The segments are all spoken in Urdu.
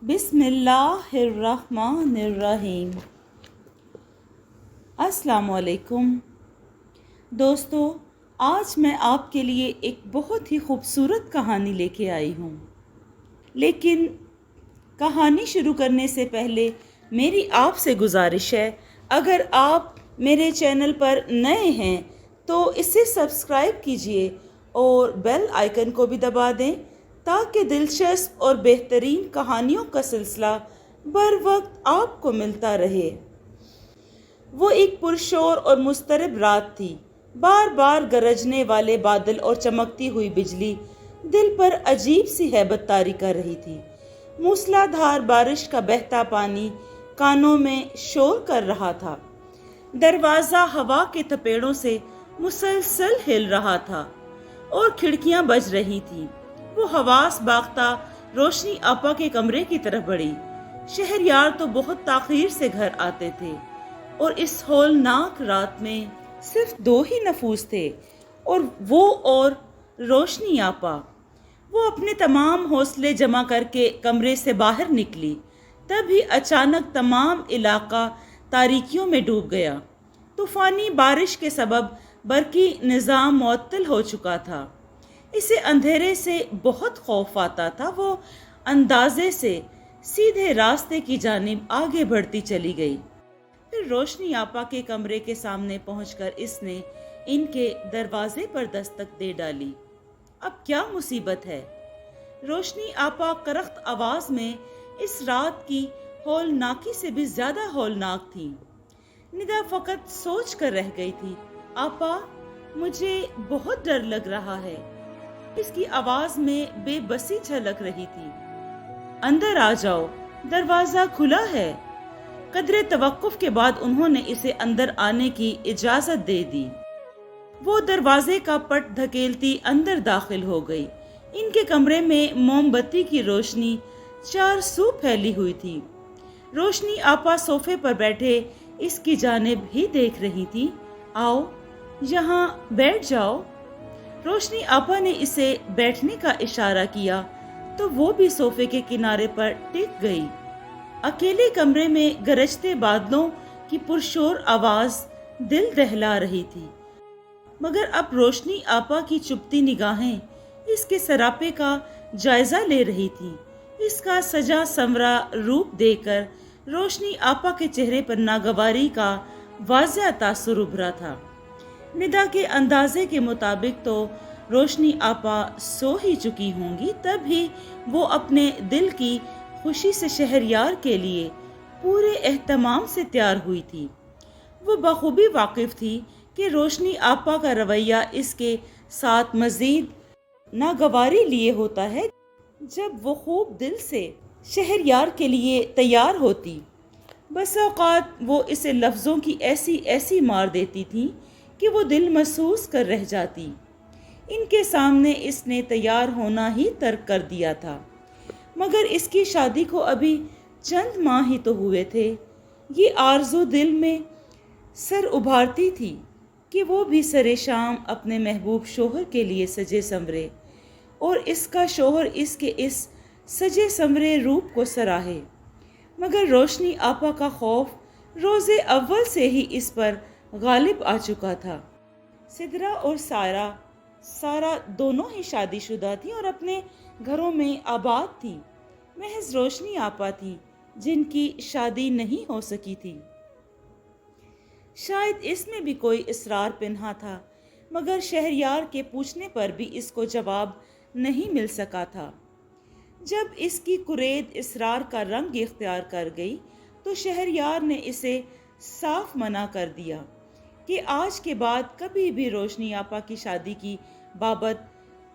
بسم اللہ الرحمن الرحیم۔ السلام علیکم دوستو، آج میں آپ کے لیے ایک بہت ہی خوبصورت کہانی لے کے آئی ہوں، لیکن کہانی شروع کرنے سے پہلے میری آپ سے گزارش ہے، اگر آپ میرے چینل پر نئے ہیں تو اسے سبسکرائب کیجئے اور بیل آئیکن کو بھی دبا دیں تاکہ دلچسپ اور بہترین کہانیوں کا سلسلہ بر وقت آپ کو ملتا رہے۔ وہ ایک پرشور اور مضطرب رات تھی۔ بار بار گرجنے والے بادل اور چمکتی ہوئی بجلی دل پر عجیب سی ہیبت طاری کر رہی تھی۔ موسلا دھار بارش کا بہتا پانی کانوں میں شور کر رہا تھا۔ دروازہ ہوا کے تھپیڑوں سے مسلسل ہل رہا تھا اور کھڑکیاں بج رہی تھیں۔ وہ حواس باختہ روشنی آپا کے کمرے کی طرف بڑھی۔ شہریار تو بہت تاخیر سے گھر آتے تھے اور اس ہولناک رات میں صرف 2 ہی نفوس تھے، اور وہ اور روشنی آپا۔ وہ اپنے تمام حوصلے جمع کر کے کمرے سے باہر نکلی، تبھی اچانک تمام علاقہ تاریکیوں میں ڈوب گیا۔ طوفانی بارش کے سبب برقی نظام معطل ہو چکا تھا۔ اسے اندھیرے سے بہت خوف آتا تھا۔ وہ اندازے سے سیدھے راستے کی جانب آگے بڑھتی چلی گئی۔ پھر روشنی آپا کے کمرے کے سامنے پہنچ کر اس نے ان کے دروازے پر دستک دے ڈالی۔ اب کیا مصیبت ہے؟ روشنی آپا کرخت آواز میں اس رات کی ہولناکی سے بھی زیادہ ہولناک تھی۔ ندا فقط سوچ کر رہ گئی تھی، آپا مجھے بہت ڈر لگ رہا ہے۔ اس کی آواز میں بے بسی جھلک رہی تھی۔ اندر آ جاؤ، دروازہ کھلا ہے۔ قدرے توقف کے بعد انہوں نے اسے اندر آنے کی اجازت دے دی۔ وہ دروازے کا پٹ دھکیلتی اندر داخل ہو گئی۔ ان کے کمرے میں موم بتی کی روشنی 4 سو پھیلی ہوئی تھی۔ روشنی آپا صوفے پر بیٹھے اس کی جانب ہی دیکھ رہی تھی۔ آؤ یہاں بیٹھ جاؤ۔ روشنی آپا نے اسے بیٹھنے کا اشارہ کیا تو وہ بھی صوفے کے کنارے پر ٹک گئی۔ اکیلے کمرے میں گرجتے بادلوں کی پرشور آواز دل دہلا رہی تھی، مگر اب روشنی آپا کی چپتی نگاہیں اس کے سراپے کا جائزہ لے رہی تھی۔ اس کا سجا سنورا روپ دیکھ کر روشنی آپا کے چہرے پر ناگواری کا واضح تاثر ابھرا تھا۔ ندا کے اندازے کے مطابق تو روشنی آپا سو ہی چکی ہوں گی، تب ہی وہ اپنے دل کی خوشی سے شہریار کے لیے پورے اہتمام سے تیار ہوئی تھی۔ وہ بخوبی واقف تھی کہ روشنی آپا کا رویہ اس کے ساتھ مزید ناگواری لیے ہوتا ہے جب وہ خوب دل سے شہریار کے لیے تیار ہوتی۔ بس اوقات وہ اسے لفظوں کی ایسی مار دیتی تھی کہ وہ دل محسوس کر رہ جاتی۔ ان کے سامنے اس نے تیار ہونا ہی ترک کر دیا تھا، مگر اس کی شادی کو ابھی چند ماہ ہی تو ہوئے تھے۔ یہ آرزو دل میں سر ابھارتی تھی کہ وہ بھی سرے شام اپنے محبوب شوہر کے لیے سجے سنورے اور اس کا شوہر اس کے اس سجے سنورے روپ کو سراہے، مگر روشنی آپا کا خوف روز اول سے ہی اس پر غالب آ چکا تھا۔ سدرا اور سارا دونوں ہی شادی شدہ تھی اور اپنے گھروں میں آباد تھی۔ محض روشنی آپا تھی جن کی شادی نہیں ہو سکی تھی۔ شاید اس میں بھی کوئی اسرار پنہا تھا، مگر شہریار کے پوچھنے پر بھی اس کو جواب نہیں مل سکا تھا۔ جب اس کی کرید اسرار کا رنگ اختیار کر گئی تو شہریار نے اسے صاف منع کر دیا کہ آج کے بعد کبھی بھی روشنی آپا کی شادی کی بابت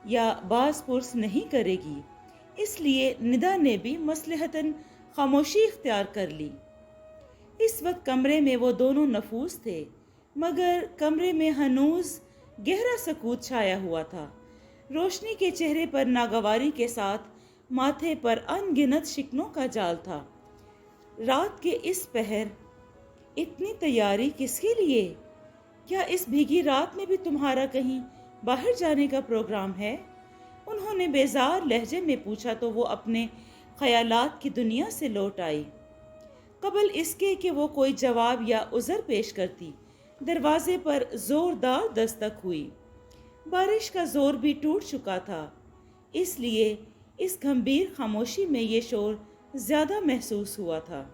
یا باز پرس نہیں کرے گی۔ اس لیے ندا نے بھی مصلحتاً خاموشی اختیار کر لی۔ اس وقت کمرے میں وہ دونوں نفوس تھے، مگر کمرے میں ہنوز گہرا سکوت چھایا ہوا تھا۔ روشنی کے چہرے پر ناگواری کے ساتھ ماتھے پر ان گنت شکنوں کا جال تھا۔ رات کے اس پہر اتنی تیاری کس کے لیے؟ کیا اس بھیگی رات میں بھی تمہارا کہیں باہر جانے کا پروگرام ہے؟ انہوں نے بیزار لہجے میں پوچھا تو وہ اپنے خیالات کی دنیا سے لوٹ آئی۔ قبل اس کے کہ وہ کوئی جواب یا عذر پیش کرتی، دروازے پر زوردار دستک ہوئی۔ بارش کا زور بھی ٹوٹ چکا تھا، اس لیے اس گھمبیر خاموشی میں یہ شور زیادہ محسوس ہوا تھا۔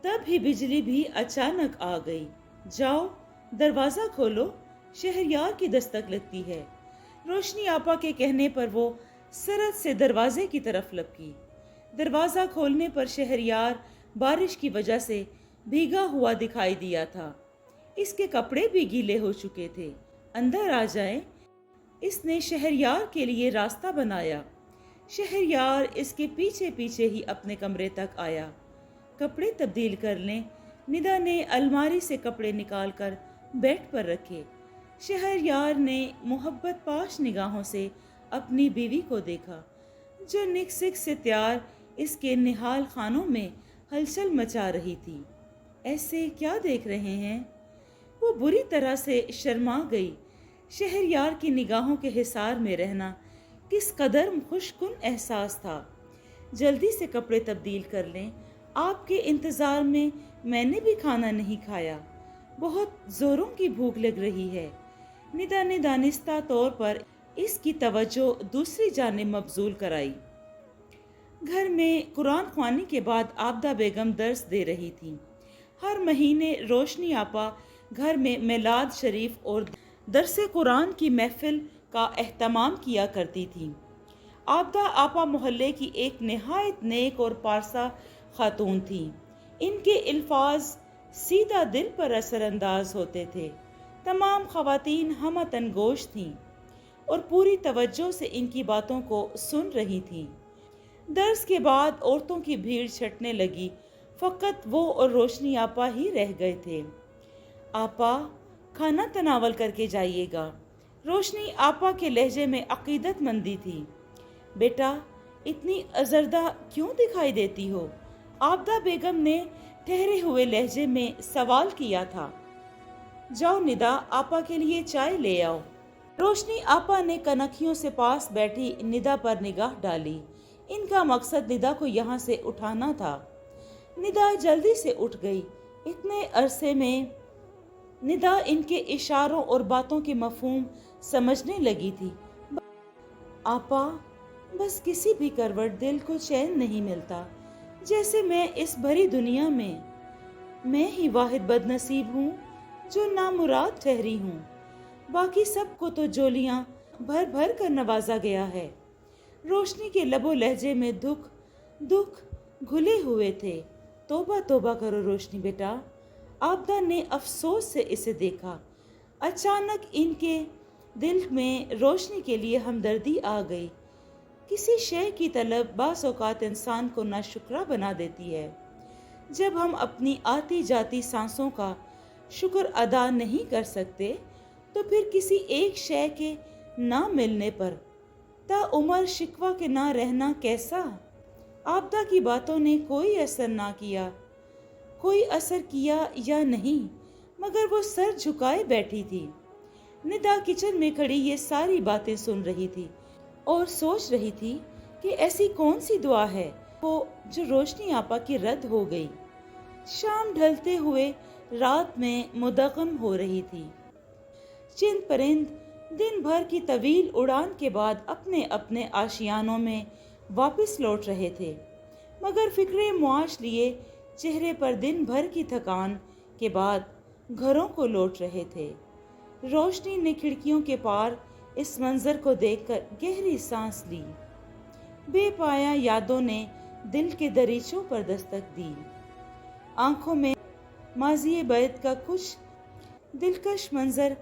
تب ہی بجلی بھی اچانک آ گئی۔ جاؤ دروازہ کھولو، شہریار کی دستک لگتی ہے۔ روشنی آپا کے کہنے پر وہ سرعت سے دروازے کی طرف لپکی۔ دروازہ کھولنے پر شہریار بارش کی وجہ سے بھیگا ہوا دکھائی دیا تھا۔ اس کے کپڑے بھی گیلے ہو چکے تھے۔ اندر آ جائیں، اس نے شہریار کے لیے راستہ بنایا۔ شہریار اس کے پیچھے پیچھے ہی اپنے کمرے تک آیا۔ کپڑے تبدیل کر لیں، ندا نے الماری سے کپڑے نکال کر بیڈ پر رکھے۔ شہریار نے محبت پاش نگاہوں سے اپنی بیوی کو دیکھا، جو نک سک سے تیار اس کے نہال خانوں میں ہلچل مچا رہی تھی۔ ایسے کیا دیکھ رہے ہیں؟ وہ بری طرح سے شرما گئی۔ شہریار کی نگاہوں کے حصار میں رہنا کس قدر خوش کن احساس تھا۔ جلدی سے کپڑے تبدیل کر لیں، آپ کے انتظار میں نے بھی کھانا نہیں کھایا، بہت زوروں کی بھوک لگ رہی ہے۔ ندا نے دانستہ طور پر اس کی توجہ دوسری جانب مبذول کرائی۔ گھر میں قرآن خوانی کے بعد عابدہ بیگم درس دے رہی تھی۔ ہر مہینے روشنی آپا گھر میں میلاد شریف اور درس قرآن کی محفل کا اہتمام کیا کرتی تھی۔ عابدہ آپا محلے کی ایک نہایت نیک اور پارسا خاتون تھی۔ ان کے الفاظ سیدھا دل پر اثر انداز ہوتے تھے۔ تمام خواتین ہمہ تنگوش تھیں اور پوری توجہ سے ان کی باتوں کو سن رہی تھیں۔ درس کے بعد عورتوں کی بھیڑ چھٹنے لگی، فقط وہ اور روشنی آپا ہی رہ گئے تھے۔ آپا کھانا تناول کر کے جائیے گا۔ روشنی آپا کے لہجے میں عقیدت مندی تھی۔ بیٹا اتنی ازردہ کیوں دکھائی دیتی ہو؟ عابدہ بیگم نے ٹھہرے ہوئے لہجے میں سوال کیا تھا۔ جاؤ ندا، آپا کے لیے چائے لے آؤ۔ روشنی آپا نے کنکھیوں سے پاس بیٹھی ندا پر نگاہ ڈالی۔ ان کا مقصد ندا کو یہاں سے اٹھانا تھا۔ ندا جلدی سے اٹھ گئی۔ اتنے عرصے میں ندا ان کے اشاروں اور باتوں کے مفہوم سمجھنے لگی تھی۔ آپا بس کسی بھی کروٹ دل کو چین نہیں ملتا، جیسے میں اس بھری دنیا میں ہی واحد بد نصیب ہوں جو نامراد ٹھہری ہوں۔ باقی سب کو تو جولیاں بھر بھر کر نوازا گیا ہے۔ روشنی کے لب و لہجے میں دکھ گھلے ہوئے تھے۔ توبہ توبہ کرو روشنی بیٹا۔ عابدہ نے افسوس سے اسے دیکھا۔ اچانک ان کے دل میں روشنی کے لیے ہمدردی آ گئی۔ کسی شے کی طلب بعض اوقات انسان کو ناشکرا بنا دیتی ہے۔ جب ہم اپنی آتی جاتی سانسوں کا شکر ادا نہیں کر سکتے تو پھر کسی ایک شے کے نہ ملنے پر تا عمر شکوہ کے نہ رہنا کیسا؟ عابدہ کی باتوں نے کوئی اثر کیا یا نہیں، مگر وہ سر جھکائے بیٹھی تھی۔ ندا کچن میں کھڑی یہ ساری باتیں سن رہی تھی اور سوچ رہی تھی کہ ایسی کون سی دعا ہے وہ جو روشنی آپا کی رد ہو گئی۔ شام ڈھلتے ہوئے رات میں مدغم ہو رہی تھی۔ چند پرند دن بھر کی طویل اڑان کے بعد اپنے اپنے آشیانوں میں واپس لوٹ رہے تھے، مگر فکر معاش لیے چہرے پر دن بھر کی تھکان کے بعد گھروں کو لوٹ رہے تھے۔ روشنی نے کھڑکیوں کے پار اس منظر کو دیکھ کر گہری سانس لی۔ بے پایا یادوں نے دل کے دریچوں پر دستک دی۔ آنکھوں میں ماضی بعد کا کچھ دلکش منظر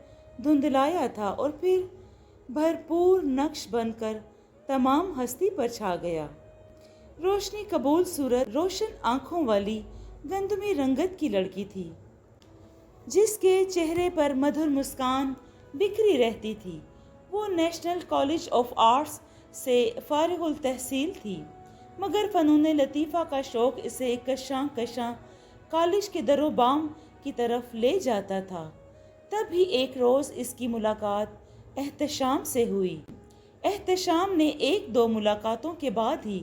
دھندلایا تھا اور پھر بھرپور نقش بن کر تمام ہستی پر چھا گیا۔ روشنی قبول صورت، روشن آنکھوں والی گندمی رنگت کی لڑکی تھی، جس کے چہرے پر مدھر مسکان بکھری رہتی تھی۔ وہ نیشنل کالج آف آرٹس سے فارغ التحصیل تھی، مگر فنون لطیفہ کا شوق اسے کشاں کشاں کالج کے در و بام کی طرف لے جاتا تھا۔ تب ہی ایک روز اس کی ملاقات احتشام سے ہوئی۔ احتشام نے ایک دو ملاقاتوں کے بعد ہی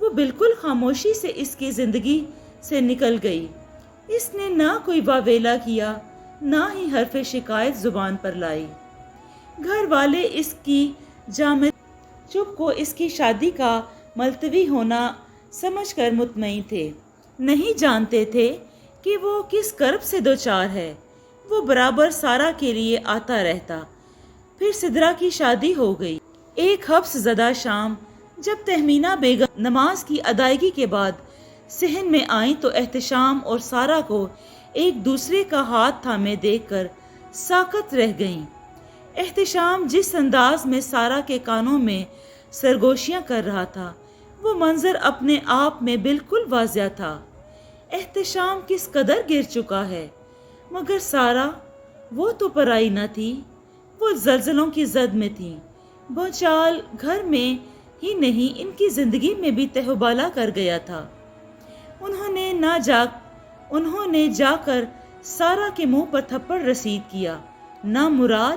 وہ بالکل خاموشی سے اس کی زندگی سے نکل گئی۔ اس نے نہ کوئی واویلا کیا، نہ ہی حرف شکایت زبان پر لائی۔ گھر والے اس کی جامد چپ کو اس کی شادی کا ملتوی ہونا سمجھ کر مطمئن تھے، نہیں جانتے تھے کہ وہ کس کرب سے دوچار ہے۔ وہ برابر سارا کے لیے آتا رہتا۔ پھر سدرا کی شادی ہو گئی۔ ایک حبس زدہ شام جب تہمینہ بیگم نماز کی ادائیگی کے بعد صحن میں آئیں تو احتشام اور سارا کو ایک دوسرے کا ہاتھ تھامے دیکھ کر ساکت رہ گئیں۔ احتشام جس انداز میں سارا کے کانوں میں سرگوشیاں کر رہا تھا، وہ منظر اپنے آپ میں بالکل واضح تھا۔ احتشام کس قدر گر چکا ہے، مگر سارا، وہ تو پرائی نہ تھی، وہ زلزلوں کی زد میں تھی۔ بھونچال گھر میں ہی نہیں، ان کی زندگی میں بھی تہوبالا کر گیا تھا۔ انہوں نے جا کر سارا کے منہ پر تھپڑ رسید کیا۔ نہ مراد،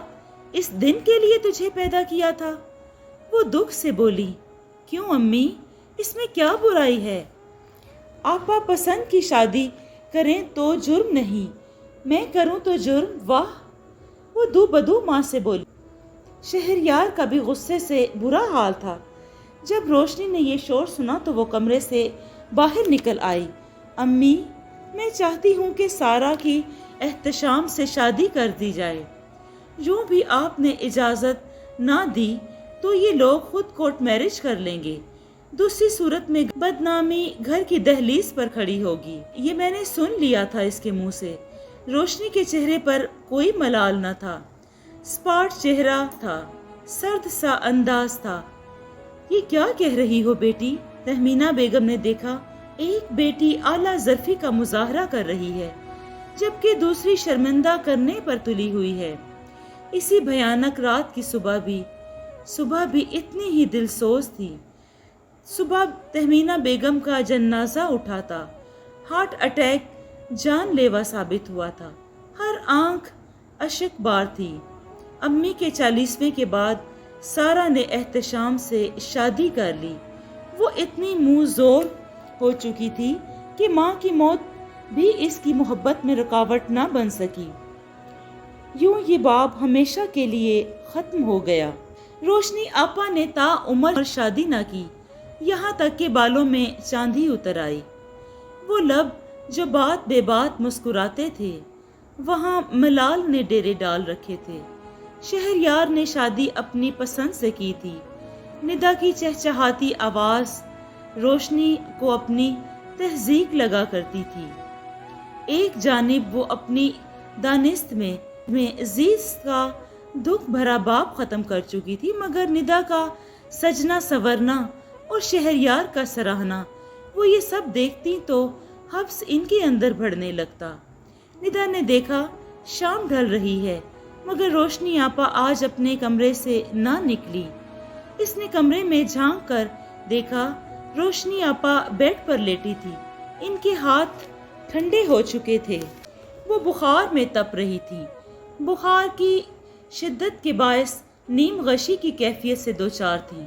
اس دن کے لیے تجھے پیدا کیا تھا۔ وہ دکھ سے بولی، کیوں امی، اس میں کیا برائی ہے؟ آپا پسند کی شادی کریں تو جرم نہیں، میں کروں تو جرم، واہ! وہ دو بدو ماں سے بولی۔ شہریار کا بھی غصے سے برا حال تھا۔ جب روشنی نے یہ شور سنا تو وہ کمرے سے باہر نکل آئی۔ امی، میں چاہتی ہوں کہ سارا کی احتشام سے شادی کر دی جائے۔ یوں بھی آپ نے اجازت نہ دی تو یہ لوگ خود کورٹ میرج کر لیں گے، دوسری صورت میں بدنامی گھر کی دہلیز پر کھڑی ہوگی۔ یہ میں نے سن لیا تھا اس کے منہ سے۔ روشنی کے چہرے پر کوئی ملال نہ تھا، سپاٹ چہرہ تھا، سرد سا انداز تھا۔ یہ کیا کہہ رہی ہو بیٹی؟ تہمینہ بیگم نے دیکھا ایک بیٹی اعلیٰ ظرفی کا مظاہرہ کر رہی ہے، جبکہ دوسری شرمندہ کرنے پر تلی ہوئی ہے۔ اسی بھیانک رات کی صبح بھی اتنی ہی دل سوز تھی۔ صبح تہمینہ بیگم کا جنازہ اٹھا تھا، ہارٹ اٹیک جان لیوا ثابت ہوا تھا، ہر آنکھ اشک بار تھی۔ امی کے 40ویں کے بعد سارا نے احتشام سے شادی کر لی۔ وہ اتنی منہ زور ہو چکی تھی کہ ماں کی موت بھی اس کی محبت میں رکاوٹ نہ بن سکی۔ یوں یہ باب ہمیشہ کے لیے ختم ہو گیا۔ روشنی آپا نے تا عمر شادی نہ کی، یہاں تک کہ بالوں میں چاندی اتر آئی۔ وہ لب جو بات بے بات مسکراتے تھے، وہاں ملال نے ڈیرے ڈال رکھے تھے۔ شہریار نے شادی اپنی پسند سے کی تھی۔ ندا کی چہچہاتی آواز روشنی کو اپنی تہذیب لگا کرتی تھی۔ ایک جانب وہ اپنی دانست میں عزیز کا دکھ بھرا باب ختم کر چکی تھی، مگر ندا کا سجنا سورنا اور شہریار کا سراہنا، وہ یہ سب دیکھتی تو حبس ان کے اندر بڑھنے لگتا۔ ندا نے دیکھا شام ڈھل رہی ہے، مگر روشنی آپا آج اپنے کمرے سے نہ نکلی۔ اس نے کمرے میں جھانک کر دیکھا، روشنی آپا بیڈ پر لیٹی تھی، ان کے ہاتھ ٹھنڈے ہو چکے تھے، وہ بخار میں تپ رہی تھی۔ بخار کی شدت کے باعث نیم غشی کی کیفیت سے دوچار تھی۔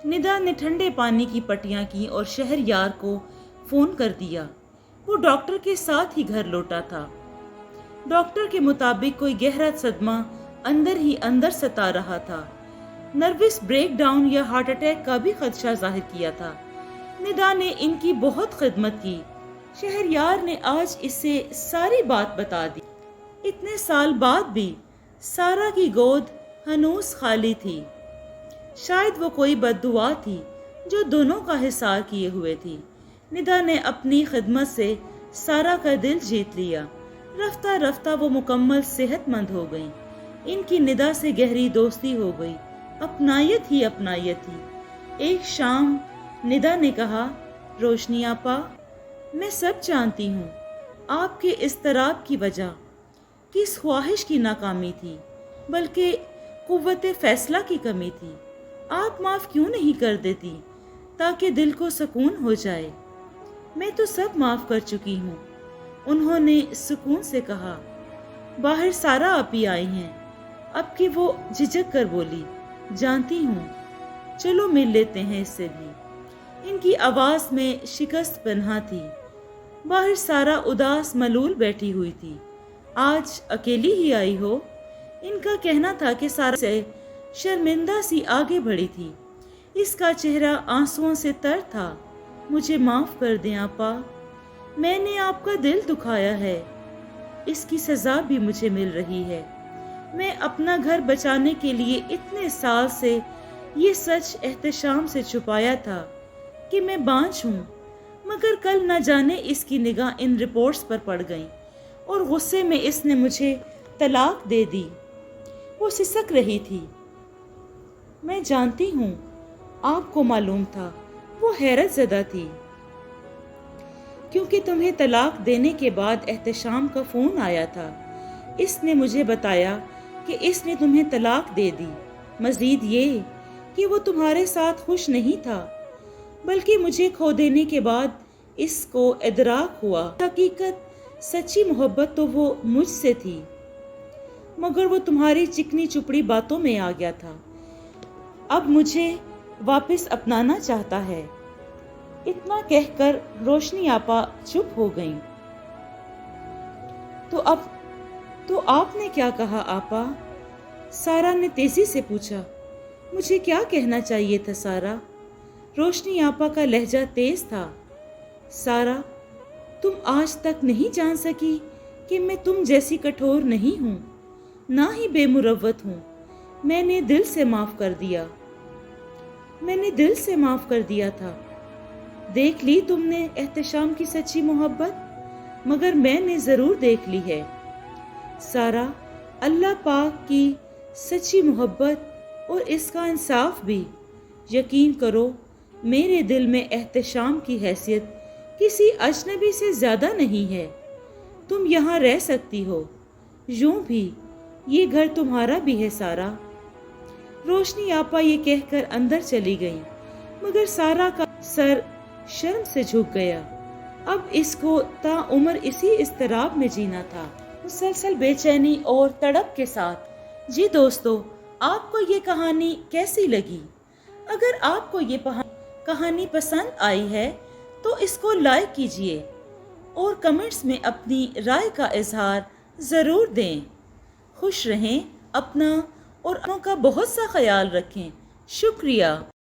ندا نے ٹھنڈے پانی کی پٹیاں کی اور شہریار کو فون کر دیا۔ وہ ڈاکٹر کے ساتھ ہی گھر لوٹا تھا۔ ڈاکٹر کے مطابق کوئی گہرا صدمہ اندر ہی اندر ستا رہا تھا، نروس بریک ڈاؤن یا ہارٹ اٹیک کا بھی خدشہ ظاہر کیا تھا۔ ندا نے ان کی بہت خدمت کی۔ شہریار نے آج اسے ساری بات بتا دی۔ اتنے سال بعد بھی سارا کی گود ہنوز خالی تھی۔ شاید وہ کوئی بد دعا تھی جو دونوں کا حصار کیے ہوئے تھی۔ ندا نے اپنی خدمت سے سارا کا دل جیت لیا۔ رفتہ رفتہ وہ مکمل صحت مند ہو گئی۔ ان کی ندا سے گہری دوستی ہو گئی، اپنائیت ہی اپنائیت تھی۔ ایک شام ندا نے کہا، روشنی آپا، میں سب جانتی ہوں آپ کے اضطراب کی وجہ کس خواہش کی ناکامی تھی، بلکہ قوت فیصلہ کی کمی تھی۔ آپ معاف کیوں نہیں کر دیتی تاکہ دل کو سکون ہو جائے؟ میں تو سب معاف کر چکی ہوں، انہوں نے سکون سے کہا۔ باہر سارا آپی آئی ہیں۔ اب کہ وہ جھجک کر بولی، جانتی ہوں، چلو مل لیتے ہیں اس سے بھی۔ ان کی آواز میں شکست پنہاں تھی۔ باہر سارا اداس ملول بیٹھی ہوئی تھی۔ آج اکیلی ہی آئی ہو؟ ان کا کہنا تھا کہ سارا سے شرمندہ سی آگے بڑھی تھی۔ اس کا چہرہ آنسوؤں سے تر تھا۔ مجھے معاف کر دیں آپا، میں نے آپ کا دل دکھایا ہے۔ اس کی سزا بھی مجھے مل رہی ہے۔ میں اپنا گھر بچانے کے لیے اتنے سال سے یہ سچ احتشام سے چھپایا تھا کہ میں بانجھ ہوں، مگر کل نہ جانے اس کی نگاہ ان رپورٹس پر پڑ گئی اور غصے میں اس نے مجھے طلاق دے دی۔ وہ سسک رہی تھی۔ میں جانتی ہوں، آپ کو معلوم تھا۔ وہ حیرت زدہ تھی، کیونکہ تمہیں طلاق دینے کے بعد احتشام کا فون آیا تھا۔ اس نے مجھے بتایا کہ اس نے تمہیں طلاق دے دی۔ مزید یہ کہ وہ تمہارے ساتھ خوش نہیں تھا، بلکہ مجھے کھو دینے کے بعد اس کو ادراک ہوا۔ حقیقت سچی محبت تو وہ مجھ سے تھی، مگر وہ تمہاری چکنی چپڑی باتوں میں آ گیا تھا۔ اب مجھے واپس اپنانا چاہتا ہے۔ اتنا کہہ کر روشنی آپا چپ ہو گئیں۔ تو آپ نے کیا کہا آپا؟ سارا نے تیزی سے پوچھا۔ مجھے کیا کہنا چاہیے تھا سارا؟ روشنی آپا کا لہجہ تیز تھا۔ سارا، تم آج تک نہیں جان سکی کہ میں تم جیسی کٹھور نہیں ہوں، نہ ہی بے مروت ہوں۔ میں نے دل سے معاف کر دیا تھا۔ دیکھ لی تم نے احتشام کی سچی محبت، مگر میں نے ضرور دیکھ لی ہے سارا، اللہ پاک کی سچی محبت اور اس کا انصاف بھی۔ یقین کرو، میرے دل میں احتشام کی حیثیت کسی اجنبی سے زیادہ نہیں ہے۔ تم یہاں رہ سکتی ہو، یوں بھی یہ گھر تمہارا بھی ہے سارا۔ روشنی آپا یہ کہہ کر اندر چلی گئی، مگر سارا کا سر شرم سے جھک گیا۔ اب اس کو تا عمر اسی اضطراب میں جینا تھا، مسلسل بے چینی اور تڑپ کے ساتھ۔ جی دوستو، آپ کو یہ کہانی کیسی لگی؟ اگر آپ کو یہ کہانی پسند آئی ہے تو اس کو لائک کیجئے اور کمنٹس میں اپنی رائے کا اظہار ضرور دیں۔ خوش رہیں، اپنا اور اپنوں کا بہت سا خیال رکھیں۔ شکریہ۔